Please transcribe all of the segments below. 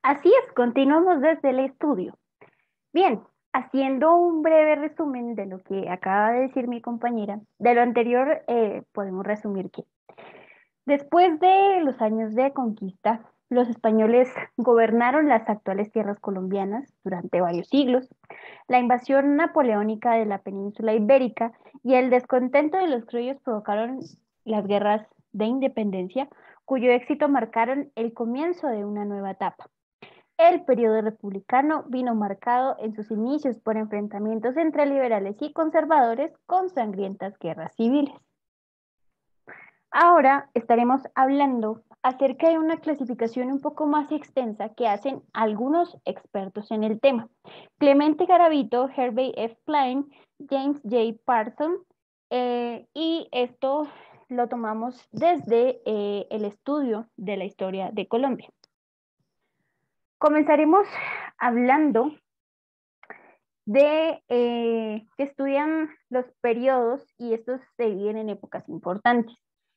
Así es, continuamos desde el estudio. Bien, haciendo un breve resumen de lo que acaba de decir mi compañera, de lo anterior podemos resumir que después de los años de conquista, los españoles gobernaron las actuales tierras colombianas durante varios siglos. La invasión napoleónica de la península ibérica y el descontento de los criollos provocaron las guerras de independencia, cuyo éxito marcaron el comienzo de una nueva etapa. El periodo republicano vino marcado en sus inicios por enfrentamientos entre liberales y conservadores con sangrientas guerras civiles. Ahora estaremos hablando acerca de una clasificación un poco más extensa que hacen algunos expertos en el tema. Clemente Garavito, Hervey F. Klein, James J. Parson, y esto lo tomamos desde el estudio de la historia de Colombia. Comenzaremos hablando de que estudian los periodos y estos se dividen en épocas importantes.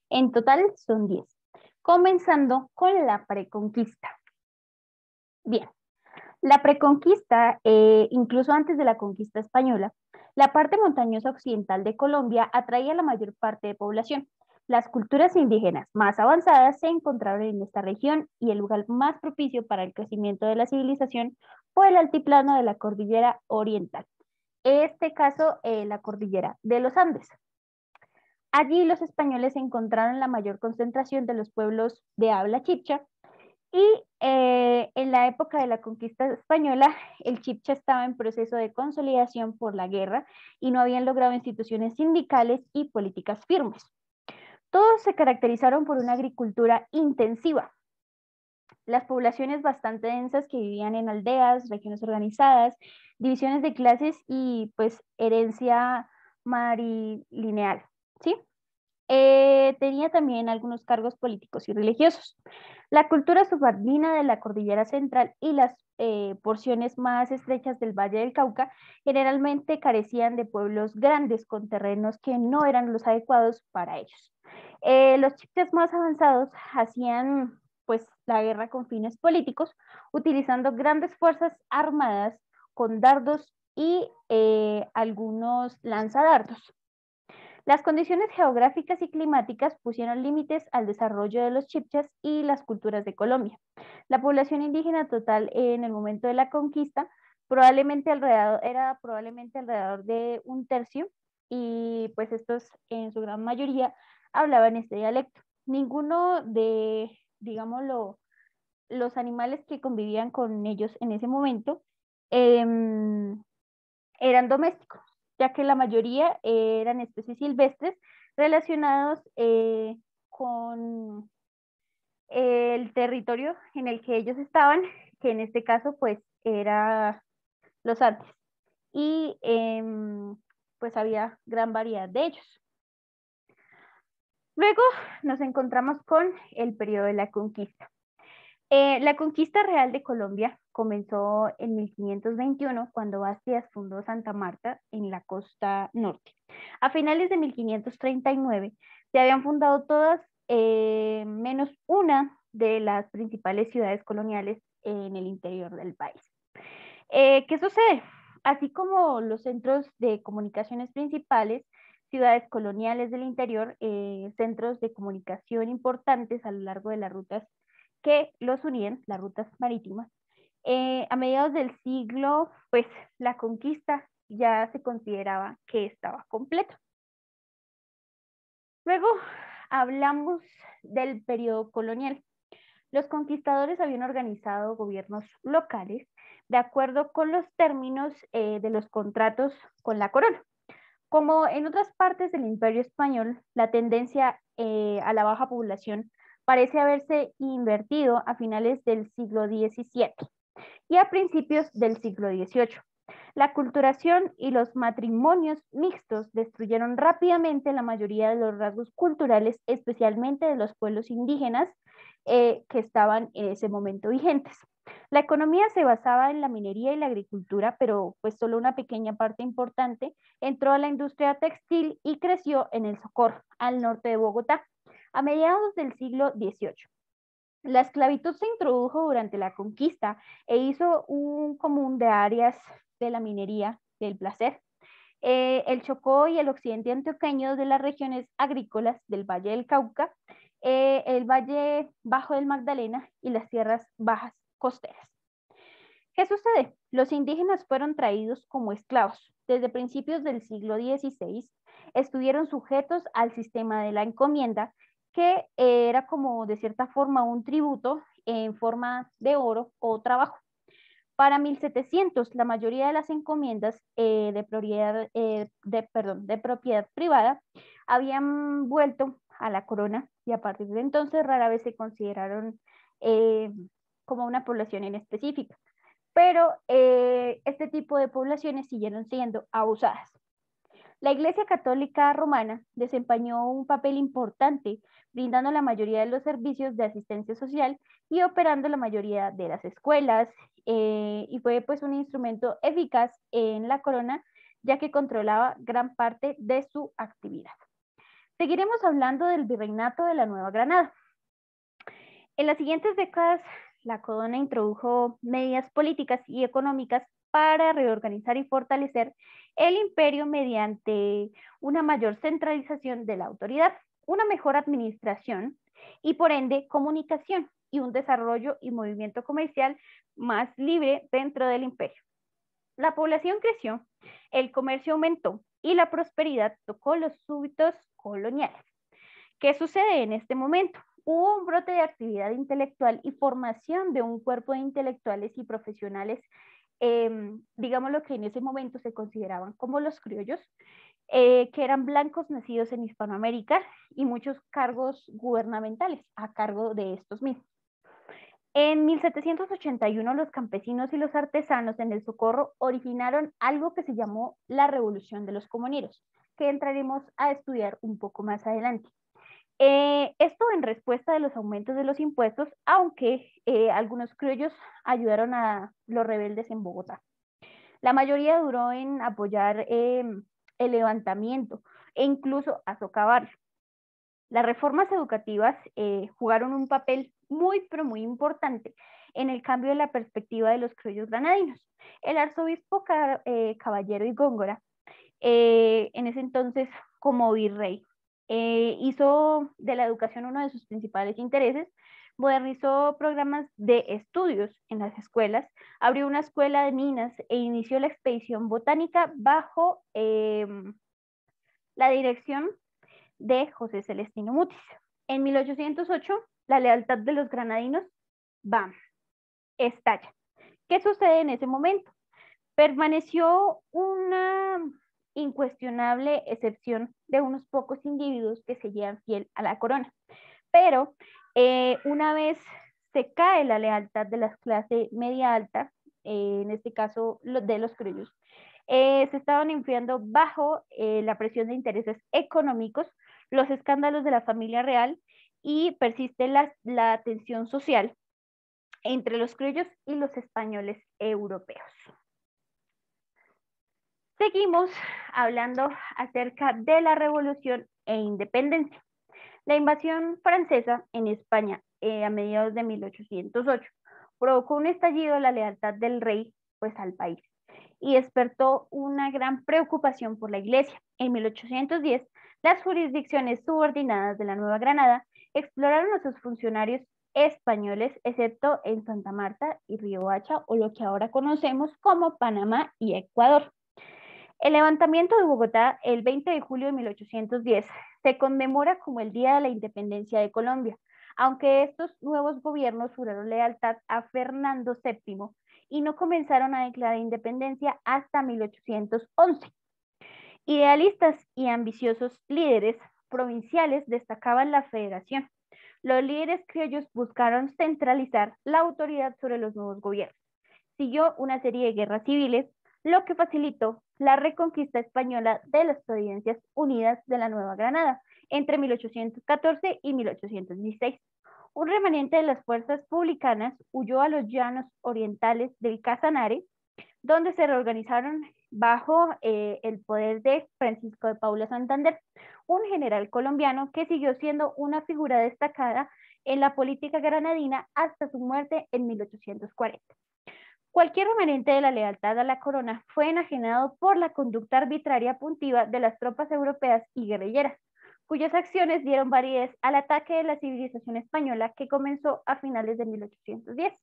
En total son 10, comenzando con la preconquista. Bien, la preconquista, incluso antes de la conquista española, la parte montañosa occidental de Colombia atraía a la mayor parte de población. Las culturas indígenas más avanzadas se encontraron en esta región y el lugar más propicio para el crecimiento de la civilización fue el altiplano de la cordillera oriental. En este caso, la cordillera de los Andes. Allí los españoles encontraron la mayor concentración de los pueblos de habla chibcha y en la época de la conquista española, el chibcha estaba en proceso de consolidación por la guerra y no habían logrado instituciones sindicales y políticas firmes. Todos se caracterizaron por una agricultura intensiva. Las poblaciones bastante densas que vivían en aldeas, regiones organizadas, divisiones de clases y pues herencia marilineal, ¿sí? Tenía también algunos cargos políticos y religiosos. La cultura subandina de la cordillera central y las porciones más estrechas del Valle del Cauca generalmente carecían de pueblos grandes con terrenos que no eran los adecuados para ellos. Los chipches más avanzados hacían pues la guerra con fines políticos, utilizando grandes fuerzas armadas con dardos y algunos lanzadardos. Las condiciones geográficas y climáticas pusieron límites al desarrollo de los chipchas y las culturas de Colombia. La población indígena total en el momento de la conquista era probablemente alrededor de un tercio y pues estos en su gran mayoría hablaban este dialecto. Ninguno de, digámoslo, los animales que convivían con ellos en ese momento eh, eran domésticos, ya que la mayoría eran especies silvestres relacionados con el territorio en el que ellos estaban, que en este caso pues era los Andes. Y pues había gran variedad de ellos. Luego nos encontramos con el periodo de la conquista. La conquista real de Colombia comenzó en 1521 cuando Bastidas fundó Santa Marta en la costa norte. A finales de 1539 se habían fundado todas menos una de las principales ciudades coloniales en el interior del país. ¿Qué sucede? Así como los centros de comunicaciones principales, ciudades coloniales del interior, centros de comunicación importantes a lo largo de las rutas que los unían, las rutas marítimas. A mediados del siglo, pues la conquista ya se consideraba que estaba completa. Luego hablamos del periodo colonial. Los conquistadores habían organizado gobiernos locales de acuerdo con los términos de los contratos con la corona. Como en otras partes del Imperio Español, la tendencia a la baja población parece haberse invertido a finales del siglo XVII y a principios del siglo XVIII. La aculturación y los matrimonios mixtos destruyeron rápidamente la mayoría de los rasgos culturales, especialmente de los pueblos indígenas que estaban en ese momento vigentes. La economía se basaba en la minería y la agricultura, pero pues solo una pequeña parte importante entró a la industria textil y creció en el Socorro, al norte de Bogotá, a mediados del siglo XVIII. La esclavitud se introdujo durante la conquista e hizo un común de áreas de la minería del placer. El Chocó y el occidente antioqueño de las regiones agrícolas del Valle del Cauca, el Valle Bajo del Magdalena y las tierras bajas costeras. ¿Qué sucede? Los indígenas fueron traídos como esclavos. Desde principios del siglo XVI estuvieron sujetos al sistema de la encomienda, que era como de cierta forma un tributo en forma de oro o trabajo. Para 1700, la mayoría de las encomiendas de propiedad privada habían vuelto a la corona y a partir de entonces rara vez se consideraron eh, como una población en específico. Pero este tipo de poblaciones siguieron siendo abusadas. La Iglesia Católica Romana desempeñó un papel importante, brindando la mayoría de los servicios de asistencia social y operando la mayoría de las escuelas, y fue pues un instrumento eficaz en la corona, ya que controlaba gran parte de su actividad. Seguiremos hablando del virreinato de la Nueva Granada. En las siguientes décadas, la corona introdujo medidas políticas y económicas para reorganizar y fortalecer el imperio mediante una mayor centralización de la autoridad, una mejor administración y por ende comunicación y un desarrollo y movimiento comercial más libre dentro del imperio. La población creció, el comercio aumentó y la prosperidad tocó los súbditos coloniales. ¿Qué sucede en este momento? Hubo un brote de actividad intelectual y formación de un cuerpo de intelectuales y profesionales, digamos lo que en ese momento se consideraban como los criollos, que eran blancos nacidos en Hispanoamérica y muchos cargos gubernamentales a cargo de estos mismos. En 1781 los campesinos y los artesanos en el Socorro originaron algo que se llamó la Revolución de los Comuneros, que entraremos a estudiar un poco más adelante. Esto en respuesta de los aumentos de los impuestos, aunque algunos criollos ayudaron a los rebeldes en Bogotá. La mayoría duró en apoyar el levantamiento e incluso a socavar. Las reformas educativas jugaron un papel muy, pero muy importante en el cambio de la perspectiva de los criollos granadinos. El arzobispo Caballero y Góngora, en ese entonces como virrey, hizo de la educación uno de sus principales intereses, modernizó programas de estudios en las escuelas, abrió una escuela de minas e inició la expedición botánica bajo la dirección de José Celestino Mutis. En 1808, la lealtad de los granadinos, ¡bam!, estalla. ¿Qué sucede en ese momento? Permaneció una incuestionable excepción de unos pocos individuos que seguían fiel a la corona. Pero una vez se cae la lealtad de la clase media alta, en este caso de los criollos, se estaban enfriando bajo la presión de intereses económicos, los escándalos de la familia real y persiste la tensión social entre los criollos y los españoles europeos. Seguimos hablando acerca de la revolución e independencia. La invasión francesa en España a mediados de 1808 provocó un estallido de la lealtad del rey pues, al país y despertó una gran preocupación por la iglesia. En 1810, las jurisdicciones subordinadas de la Nueva Granada exploraron a sus funcionarios españoles, excepto en Santa Marta y Riohacha, o lo que ahora conocemos como Panamá y Ecuador. El levantamiento de Bogotá, el 20 de julio de 1810, se conmemora como el Día de la Independencia de Colombia, aunque estos nuevos gobiernos juraron lealtad a Fernando VII y no comenzaron a declarar independencia hasta 1811. Idealistas y ambiciosos líderes provinciales destacaban la federación. Los líderes criollos buscaron centralizar la autoridad sobre los nuevos gobiernos. Siguió una serie de guerras civiles, lo que facilitó la reconquista española de las Provincias Unidas de la Nueva Granada entre 1814 y 1816. Un remanente de las fuerzas republicanas huyó a los llanos orientales del Casanare, donde se reorganizaron bajo el poder de Francisco de Paula Santander, un general colombiano que siguió siendo una figura destacada en la política granadina hasta su muerte en 1840. Cualquier remanente de la lealtad a la corona fue enajenado por la conducta arbitraria puntiva de las tropas europeas y guerrilleras, cuyas acciones dieron validez al ataque de la civilización española que comenzó a finales de 1810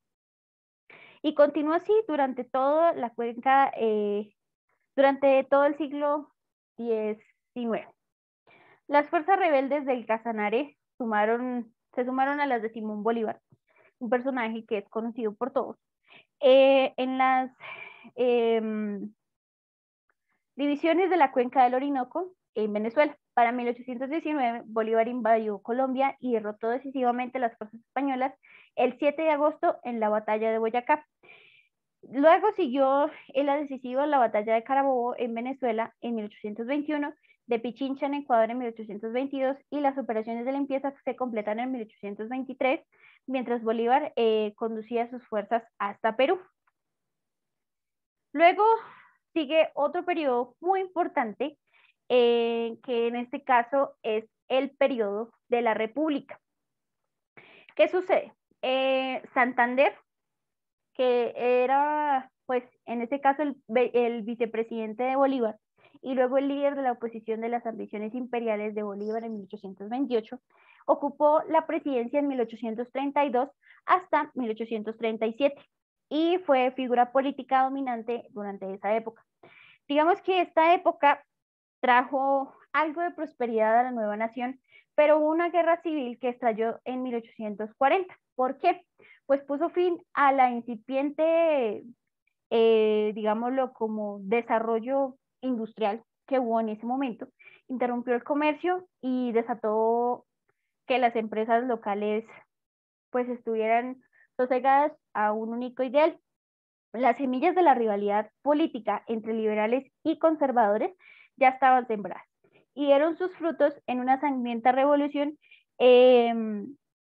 y continuó así durante toda la cuenca, durante todo el siglo XIX. Las fuerzas rebeldes del Casanare se sumaron a las de Simón Bolívar, un personaje que es conocido por todos, en las eh, divisiones de la cuenca del Orinoco en Venezuela. Para 1819, Bolívar invadió Colombia y derrotó decisivamente a las fuerzas españolas el 7 de agosto en la batalla de Boyacá. Luego siguió en la decisiva la batalla de Carabobo en Venezuela en 1821, de Pichincha en Ecuador en 1822 y las operaciones de limpieza se completaron en 1823, mientras Bolívar conducía sus fuerzas hasta Perú. Luego sigue otro periodo muy importante, que en este caso es el periodo de la República. ¿Qué sucede? Santander, que era, pues, en este caso el vicepresidente de Bolívar y luego el líder de la oposición de las ambiciones imperiales de Bolívar en 1828, ocupó la presidencia en 1832 hasta 1837 y fue figura política dominante durante esa época. Digamos que esta época trajo algo de prosperidad a la nueva nación, pero hubo una guerra civil que estalló en 1840. ¿Por qué? Pues puso fin a la incipiente, digámoslo, como desarrollo industrial que hubo en ese momento, interrumpió el comercio y desató que las empresas locales pues estuvieran sosegadas a un único ideal. Las semillas de la rivalidad política entre liberales y conservadores ya estaban sembradas y dieron sus frutos en una sangrienta revolución eh,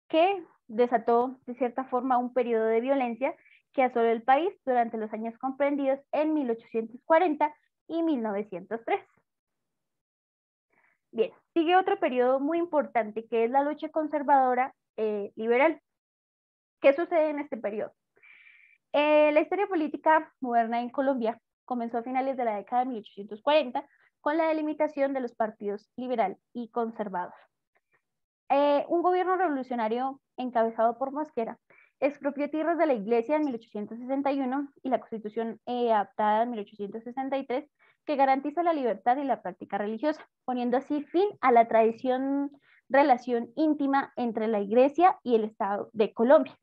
que desató de cierta forma un periodo de violencia que asoló el país durante los años comprendidos en 1840 y 1903. Bien, sigue otro periodo muy importante que es la lucha conservadora liberal. ¿Qué sucede en este periodo? La historia política moderna en Colombia comenzó a finales de la década de 1840 con la delimitación de los partidos liberal y conservador. Un gobierno revolucionario encabezado por Mosquera expropió tierras de la iglesia en 1861 y la constitución adaptada en 1863 que garantiza la libertad y la práctica religiosa, poniendo así fin a la relación íntima entre la iglesia y el Estado de Colombia.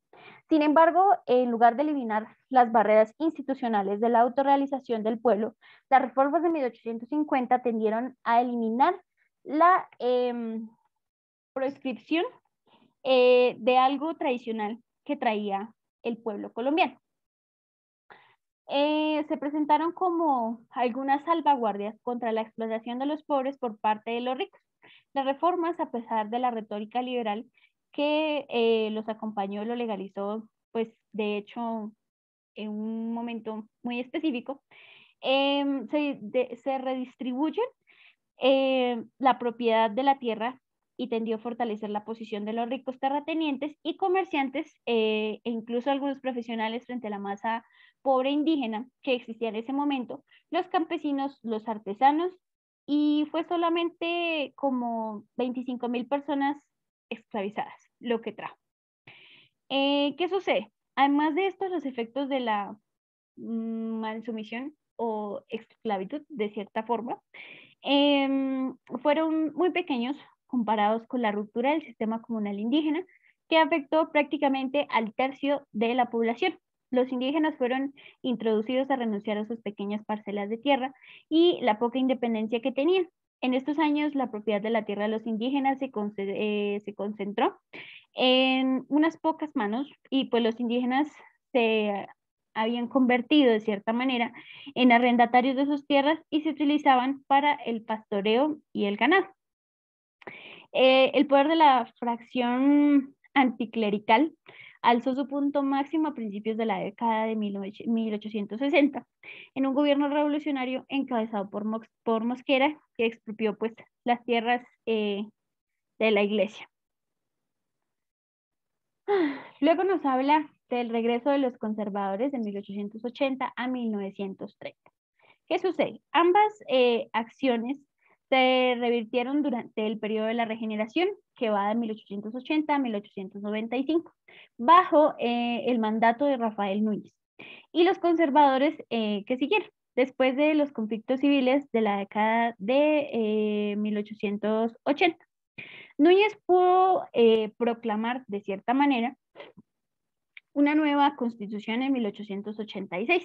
Sin embargo, en lugar de eliminar las barreras institucionales de la autorrealización del pueblo, las reformas de 1850 tendieron a eliminar la proscripción de algo tradicional que traía el pueblo colombiano. Se presentaron como algunas salvaguardias contra la explotación de los pobres por parte de los ricos. Las reformas, a pesar de la retórica liberal que los acompañó, lo legalizó, pues de hecho, en un momento muy específico, se redistribuyen la propiedad de la tierra y tendió a fortalecer la posición de los ricos terratenientes y comerciantes e incluso algunos profesionales frente a la masa pobre indígena que existía en ese momento, los campesinos, los artesanos, y fue solamente como 25.000 personas esclavizadas lo que trajo. ¿Qué sucede? Además de esto, los efectos de la mansumisión o esclavitud, de cierta forma, fueron muy pequeños comparados con la ruptura del sistema comunal indígena, que afectó prácticamente al tercio de la población. Los indígenas fueron introducidos a renunciar a sus pequeñas parcelas de tierra y la poca independencia que tenían. En estos años, la propiedad de la tierra de los indígenas se concentró en unas pocas manos y pues los indígenas se habían convertido de cierta manera en arrendatarios de sus tierras y se utilizaban para el pastoreo y el ganado. El poder de la fracción anticlerical alzó su punto máximo a principios de la década de 1860, en un gobierno revolucionario encabezado por Mosquera, que expropió pues las tierras de la iglesia. Luego nos habla del regreso de los conservadores de 1880 a 1930. ¿Qué sucede? Ambas acciones se revirtieron durante el periodo de la regeneración, que va de 1880 a 1895, bajo el mandato de Rafael Núñez, y los conservadores que siguieron después de los conflictos civiles de la década de 1880. Núñez pudo proclamar de cierta manera una nueva constitución en 1886,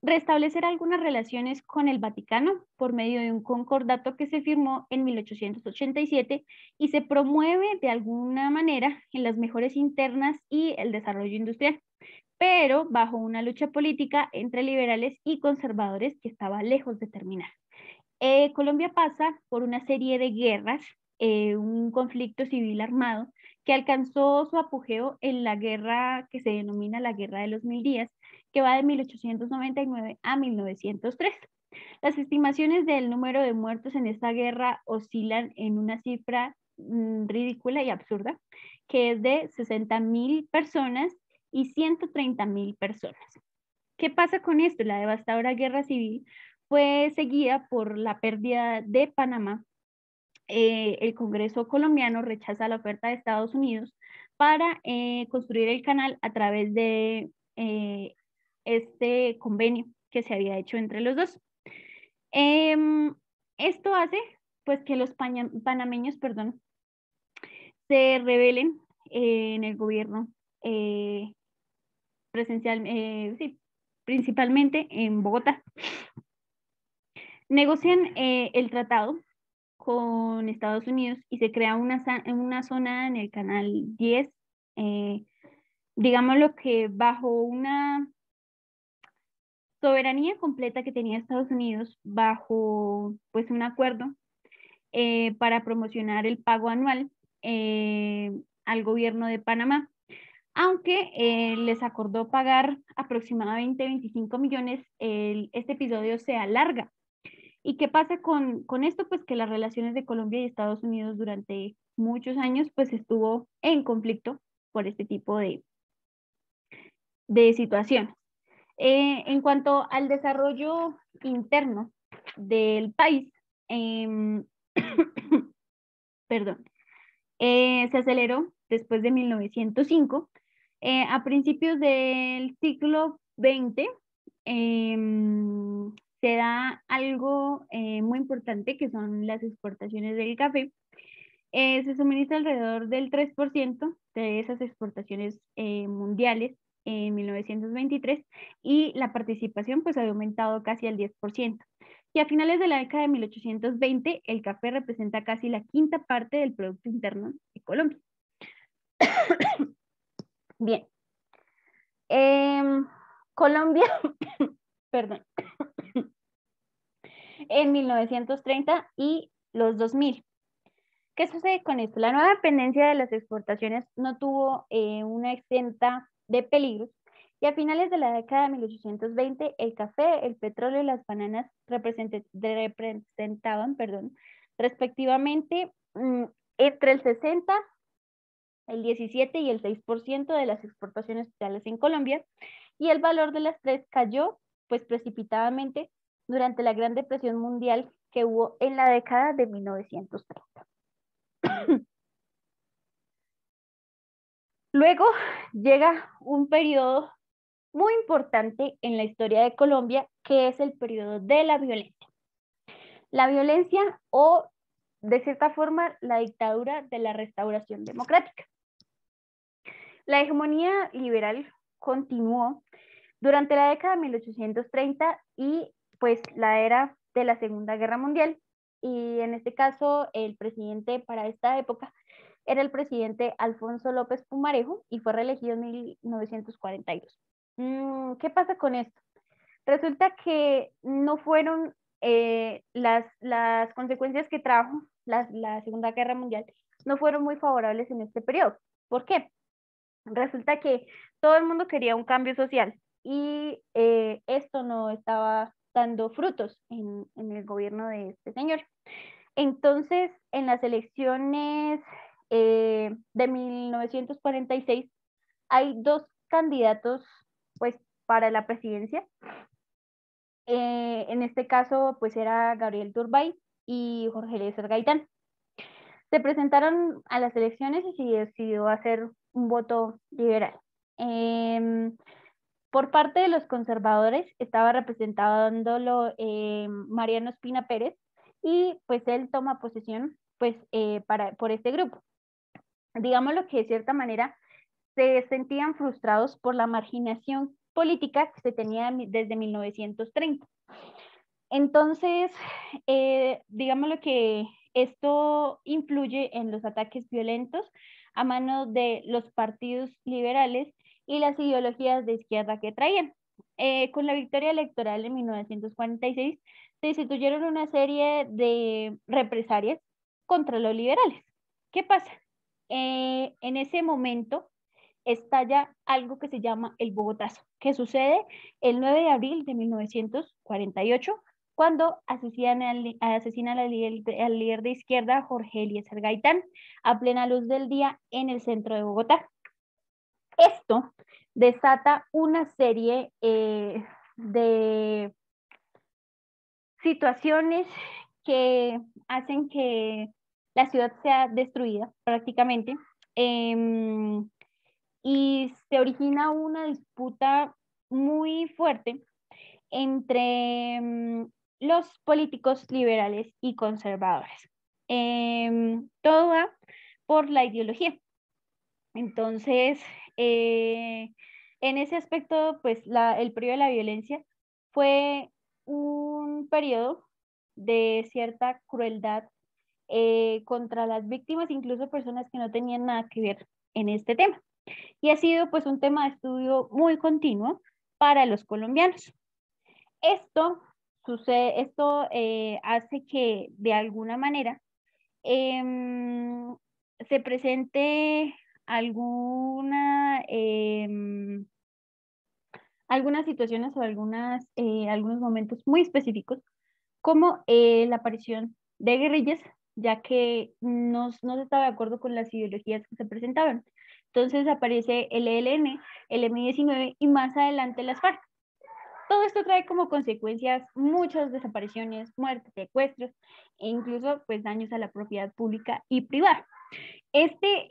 restablecer algunas relaciones con el Vaticano por medio de un concordato que se firmó en 1887 y se promueve de alguna manera en las mejores internas y el desarrollo industrial, pero bajo una lucha política entre liberales y conservadores que estaba lejos de terminar. Colombia pasa por una serie de guerras, un conflicto civil armado que alcanzó su apogeo en la guerra que se denomina la Guerra de los Mil Días, que va de 1899 a 1903. Las estimaciones del número de muertos en esta guerra oscilan en una cifra ridícula y absurda, que es de 60.000 personas y 130.000 personas. ¿Qué pasa con esto? La devastadora guerra civil fue seguida por la pérdida de Panamá. El Congreso colombiano rechaza la oferta de Estados Unidos para construir el canal a través de este convenio que se había hecho entre los dos. Esto hace pues que los panameños, perdón, se rebelen en el gobierno presencial, sí, principalmente en Bogotá. Negocian el tratado con Estados Unidos y se crea una zona en el canal 10, digámoslo que bajo una soberanía completa que tenía Estados Unidos, bajo pues un acuerdo para promocionar el pago anual al gobierno de Panamá, aunque les acordó pagar aproximadamente 25 millones, este episodio se alarga. ¿Y qué pasa con esto? Pues que las relaciones de Colombia y Estados Unidos durante muchos años pues estuvo en conflicto por este tipo de situaciones. En cuanto al desarrollo interno del país, perdón, se aceleró después de 1905. A principios del siglo XX se da algo muy importante que son las exportaciones del café. Se suministra alrededor del 3% de esas exportaciones mundiales en 1923 y la participación pues había aumentado casi al 10%. Y a finales de la década de 1820 el café representa casi la quinta parte del Producto Interno de Colombia. Bien. Colombia, perdón, en 1930 y los 2000. ¿Qué sucede con esto? La nueva dependencia de las exportaciones no tuvo una exenta de peligros y a finales de la década de 1820 el café, el petróleo y las bananas representaban, perdón, respectivamente entre el 60, el 17 y el 6% de las exportaciones totales en Colombia, y el valor de las tres cayó pues precipitadamente durante la Gran Depresión Mundial que hubo en la década de 1930. Luego llega un periodo muy importante en la historia de Colombia, que es el periodo de la violencia. La violencia o, de cierta forma, la dictadura de la restauración democrática. La hegemonía liberal continuó durante la década de 1830 y pues la era de la Segunda Guerra Mundial. Y en este caso, el presidente para esta época era el presidente Alfonso López Pumarejo y fue reelegido en 1942. ¿Qué pasa con esto? Resulta que no fueron las consecuencias que trajo la Segunda Guerra Mundial, no fueron muy favorables en este periodo. ¿Por qué? Resulta que todo el mundo quería un cambio social y esto no estaba dando frutos en el gobierno de este señor. Entonces, en las elecciones de 1946, hay dos candidatos pues para la presidencia. En este caso pues era Gabriel Turbay y Jorge Eliezer Gaitán. Se presentaron a las elecciones y se decidió hacer un voto liberal. Por parte de los conservadores estaba representándolo Mariano Espina Pérez, y pues él toma posesión pues por este grupo. Digámoslo que de cierta manera se sentían frustrados por la marginación política que se tenía desde 1930. Entonces, digámoslo que esto influye en los ataques violentos a mano de los partidos liberales y las ideologías de izquierda que traían. Con la victoria electoral en 1946 se instituyeron una serie de represalias contra los liberales. ¿Qué pasa? En ese momento estalla algo que se llama el Bogotazo, que sucede el 9 de abril de 1948, cuando asesinan al líder de izquierda Jorge Eliezer Gaitán a plena luz del día en el centro de Bogotá. Esto desata una serie de situaciones que hacen que la ciudad sea destruida prácticamente, y se origina una disputa muy fuerte entre los políticos liberales y conservadores. Todo va por la ideología. Entonces, en ese aspecto, pues el periodo de la violencia fue un periodo de cierta crueldad contra las víctimas, incluso personas que no tenían nada que ver en este tema. Y ha sido pues un tema de estudio muy continuo para los colombianos. Esto hace que de alguna manera se presente algunas situaciones o algunos momentos muy específicos, como la aparición de guerrillas, ya que no se estaba de acuerdo con las ideologías que se presentaban. Entonces aparece el ELN, el M-19 y más adelante las FARC. Todo esto trae como consecuencias muchas desapariciones, muertes, secuestros e incluso pues daños a la propiedad pública y privada. Este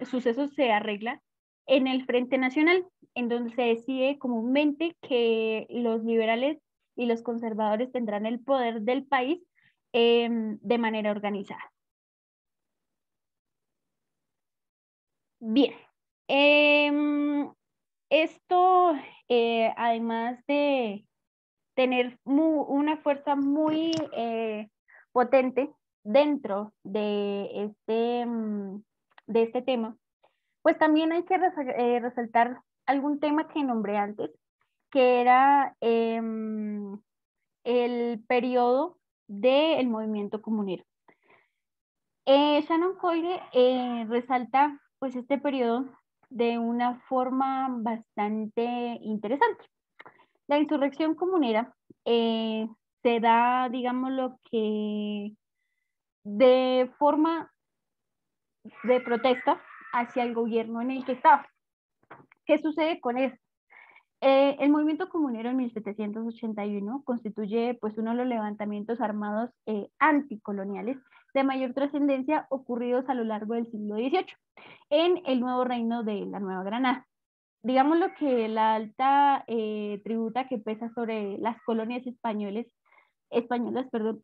suceso se arregla en el Frente Nacional, en donde se decide comúnmente que los liberales y los conservadores tendrán el poder del país de manera organizada. Bien, esto además de tener una fuerza muy potente dentro de este tema, pues también hay que resaltar algún tema que nombré antes, que era el periodo del movimiento comunero. Shannon Coyle resalta pues este periodo de una forma bastante interesante. La insurrección comunera se da, digámoslo que de forma de protesta hacia el gobierno en el que estaba. ¿Qué sucede con esto? El movimiento comunero en 1781 constituye pues uno de los levantamientos armados anticoloniales de mayor trascendencia ocurridos a lo largo del siglo XVIII en el nuevo reino de la Nueva Granada. Digámoslo que la alta tributa que pesa sobre las colonias españolas, perdón,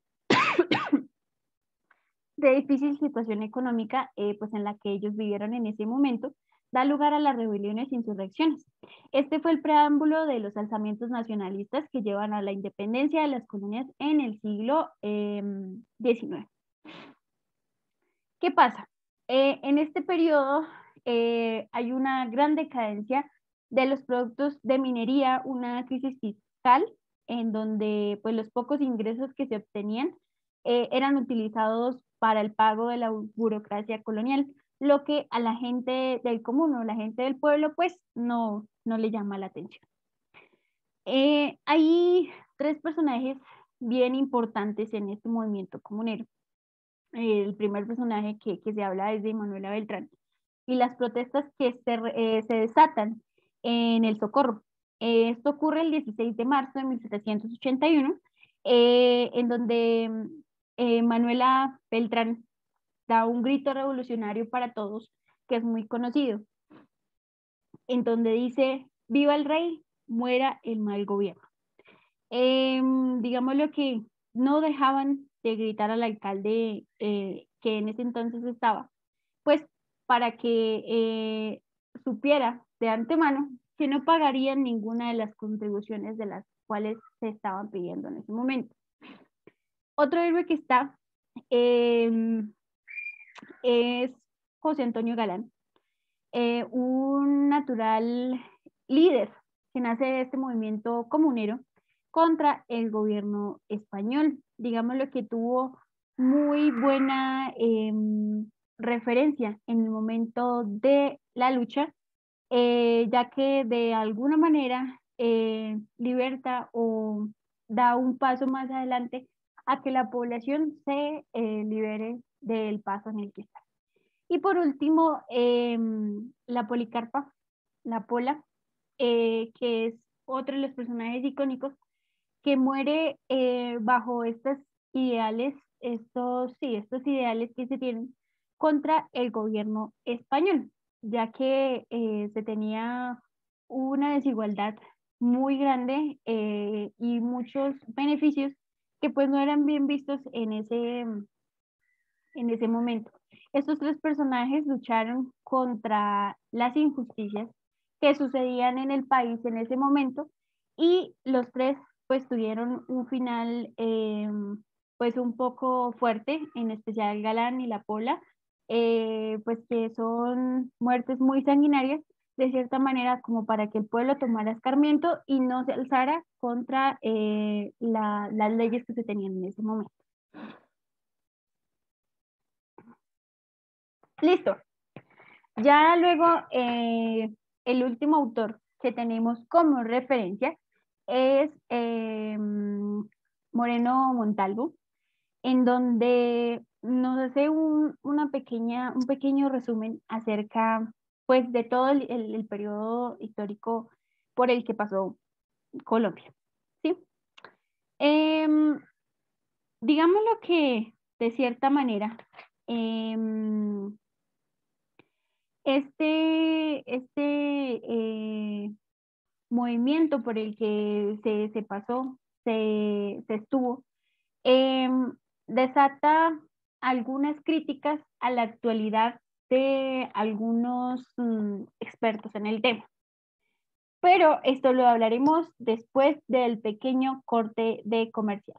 de difícil situación económica pues en la que ellos vivieron en ese momento, da lugar a las rebeliones e insurrecciones. Este fue el preámbulo de los alzamientos nacionalistas que llevan a la independencia de las colonias en el siglo XIX. ¿Qué pasa? En este periodo hay una gran decadencia de los productos de minería, una crisis fiscal en donde pues, los pocos ingresos que se obtenían eran utilizados para el pago de la burocracia colonial, lo que a la gente del común o la gente del pueblo pues no le llama la atención. Hay tres personajes bien importantes en este movimiento comunero. El primer personaje que se habla es de Manuela Beltrán, y las protestas que se desatan en el Socorro. Esto ocurre el 16 de marzo de 1781, en donde Manuela Beltrán da un grito revolucionario para todos, que es muy conocido, en donde dice: viva el rey, muera el mal gobierno. Digamos lo que no dejaban de gritar al alcalde que en ese entonces estaba, pues para que supiera de antemano que no pagarían ninguna de las contribuciones de las cuales se estaban pidiendo en ese momento. Otro héroe que está eh, es José Antonio Galán, un natural líder que nace de este movimiento comunero contra el gobierno español. Digamos lo que tuvo muy buena referencia en el momento de la lucha, ya que de alguna manera liberta o da un paso más adelante a que la población se libere del paso en el que está. Y por último, la Policarpa, la Pola, que es otro de los personajes icónicos que muere bajo estos ideales, estos ideales que se tienen contra el gobierno español, ya que se tenía una desigualdad muy grande y muchos beneficios que pues no eran bien vistos en ese momento. Estos tres personajes lucharon contra las injusticias que sucedían en el país en ese momento, y los tres pues tuvieron un final pues un poco fuerte, en especial Galán y La Pola, pues que son muertes muy sanguinarias, de cierta manera como para que el pueblo tomara escarmiento y no se alzara contra las leyes que se tenían en ese momento. Listo. Ya luego, el último autor que tenemos como referencia es Moreno Montalvo, en donde nos hace un pequeño resumen acerca pues, de todo el periodo histórico por el que pasó Colombia. ¿Sí? Em, Digámoslo que, de cierta manera, em, este movimiento por el que se pasó, se estuvo, desata algunas críticas a la actualidad de algunos expertos en el tema. Pero esto lo hablaremos después del pequeño corte de comercial.